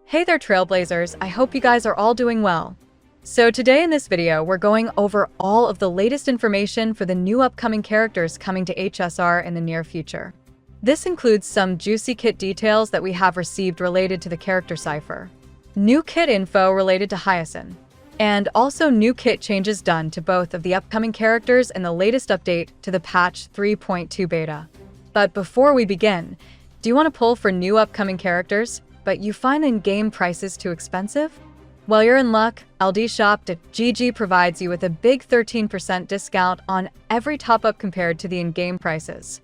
Hey there, Trailblazers, I hope you guys are all doing well. So today in this video, we're going over all of the latest information for the new upcoming characters coming to HSR in the near future. This includes some juicy kit details that we have received related to the character CIPHER, new kit info related to HYACINE, and also new kit changes done to both of the upcoming characters in the latest update to the patch 3.2 beta. But before we begin, do you want to pull for new upcoming characters, but you find in-game prices too expensive? Well, you're in luck. LDShop.gg provides you with a big 13% discount on every top-up compared to the in-game prices.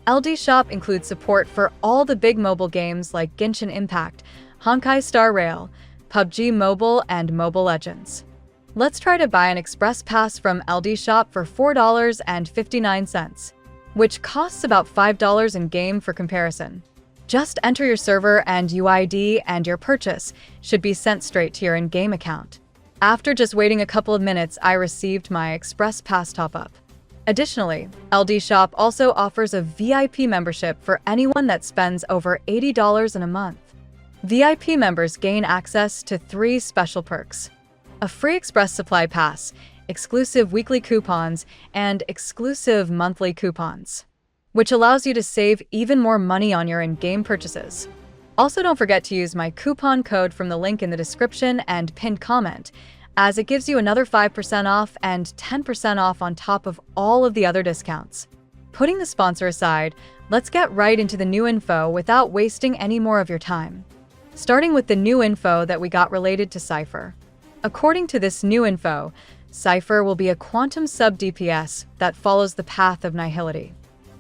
LD Shop includes support for all the big mobile games like Genshin Impact, Honkai Star Rail, PUBG Mobile, and Mobile Legends. Let's try to buy an Express Pass from LD Shop for $4.59, which costs about $5 in-game for comparison. Just enter your server and UID and your purchase should be sent straight to your in-game account. After just waiting a couple of minutes, I received my Express Pass top-up. Additionally, LD Shop also offers a VIP membership for anyone that spends over $80 in a month. VIP members gain access to 3 special perks: a free Express Supply Pass, exclusive weekly coupons, and exclusive monthly coupons, which allows you to save even more money on your in-game purchases. Also, don't forget to use my coupon code from the link in the description and pinned comment, as it gives you another 5% off and 10% off on top of all of the other discounts. Putting the sponsor aside, let's get right into the new info without wasting any more of your time. Starting with the new info that we got related to CIPHER. According to this new info, CIPHER will be a quantum sub-DPS that follows the path of nihility.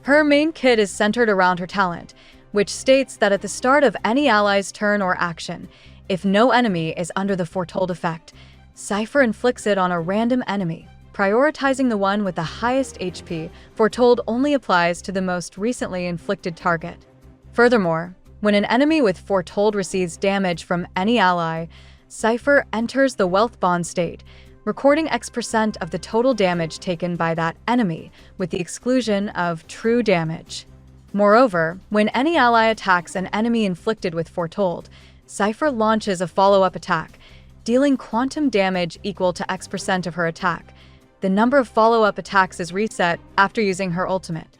Her main kit is centered around her talent, which states that at the start of any ally's turn or action, if no enemy is under the foretold effect, CIPHER inflicts it on a random enemy, prioritizing the one with the highest HP. Foretold only applies to the most recently inflicted target. Furthermore, when an enemy with Foretold receives damage from any ally, CIPHER enters the wealth bond state, recording X% of the total damage taken by that enemy, with the exclusion of true damage. Moreover, when any ally attacks an enemy inflicted with Foretold, CIPHER launches a follow-up attack, dealing quantum damage equal to X% of her attack. The number of follow-up attacks is reset after using her ultimate.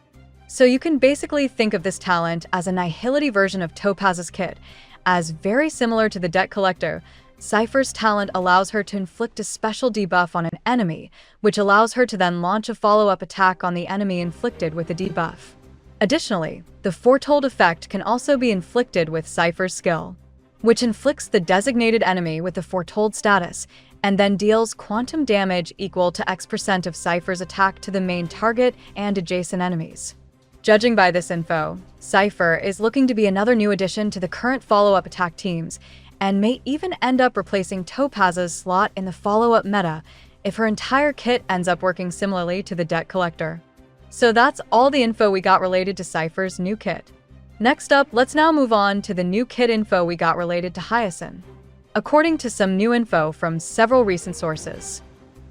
So you can basically think of this talent as a nihility version of Topaz's kit, as very similar to the Debt Collector. CIPHER's talent allows her to inflict a special debuff on an enemy, which allows her to then launch a follow-up attack on the enemy inflicted with the debuff. Additionally, the Foretold effect can also be inflicted with CIPHER's skill, which inflicts the designated enemy with the Foretold status, and then deals quantum damage equal to X% of CIPHER's attack to the main target and adjacent enemies. Judging by this info, CIPHER is looking to be another new addition to the current follow-up attack teams, and may even end up replacing Topaz's slot in the follow-up meta if her entire kit ends up working similarly to the Debt Collector. So that's all the info we got related to CIPHER's new kit. Next up, let's now move on to the new kit info we got related to HYACINE. According to some new info from several recent sources,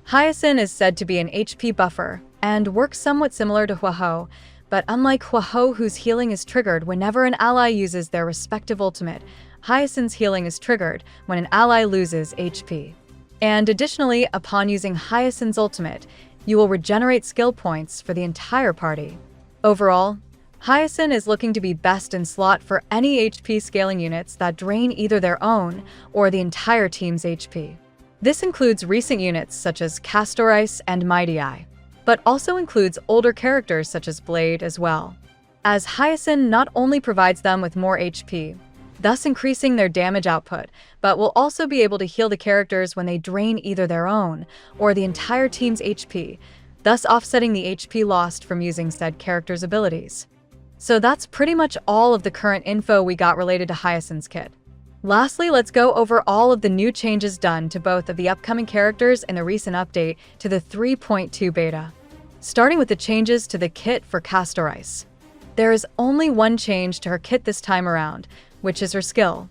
HYACINE is said to be an HP buffer and works somewhat similar to Hwaho, but unlike Hwaho, whose healing is triggered whenever an ally uses their respective ultimate, HYACINE's healing is triggered when an ally loses HP. And additionally, upon using HYACINE's ultimate, you will regenerate skill points for the entire party. Overall, HYACINE is looking to be best in slot for any HP scaling units that drain either their own or the entire team's HP. This includes recent units such as CASTORICE and Mighty Eye, but also includes older characters such as Blade as well, as HYACINE not only provides them with more HP, thus increasing their damage output, but will also be able to heal the characters when they drain either their own or the entire team's HP, thus offsetting the HP lost from using said character's abilities. So that's pretty much all of the current info we got related to HYACINE's kit. Lastly, let's go over all of the new changes done to both of the upcoming characters in the recent update to the 3.2 beta. Starting with the changes to the kit for CASTORICE. There is only one change to her kit this time around, which is her skill,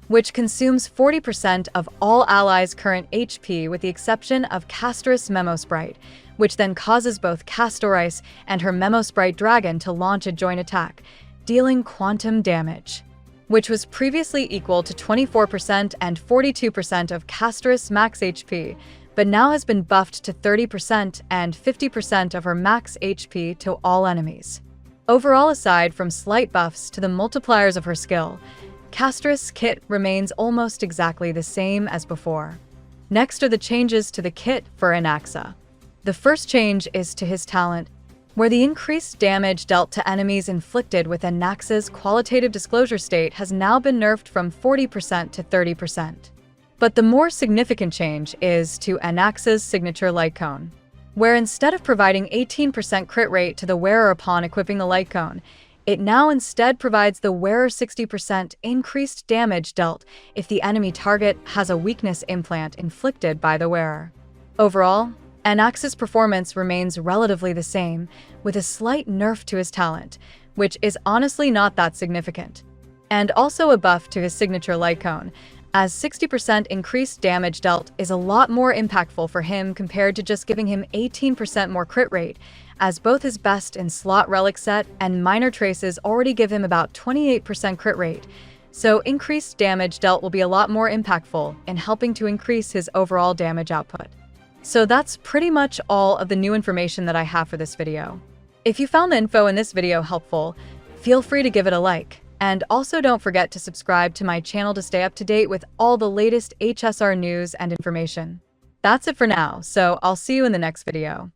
which consumes 40% of all allies' current HP with the exception of CASTORICE Memo Sprite, which then causes both CASTORICE and her Memo Sprite Dragon to launch a joint attack, dealing quantum damage. which was previously equal to 24% and 42% of CASTORICE max HP, but now has been buffed to 30% and 50% of her max HP to all enemies. Overall, aside from slight buffs to the multipliers of her skill, CASTORICE kit remains almost exactly the same as before. Next are the changes to the kit for ANAXA. The first change is to his talent, where the increased damage dealt to enemies inflicted with ANAXA's qualitative disclosure state has now been nerfed from 40% to 30%. But the more significant change is to ANAXA's signature light cone, where instead of providing 18% crit rate to the wearer upon equipping the light cone, it now instead provides the wearer 60% increased damage dealt if the enemy target has a weakness implant inflicted by the wearer. Overall, ANAXA's performance remains relatively the same, with a slight nerf to his talent, which is honestly not that significant, and also a buff to his signature light cone, as 60% increased damage dealt is a lot more impactful for him compared to just giving him 18% more crit rate, as both his best in slot relic set and minor traces already give him about 28% crit rate, so increased damage dealt will be a lot more impactful in helping to increase his overall damage output. So that's pretty much all of the new information that I have for this video. If you found the info in this video helpful, feel free to give it a like. And also don't forget to subscribe to my channel to stay up to date with all the latest HSR news and information. That's it for now, so I'll see you in the next video.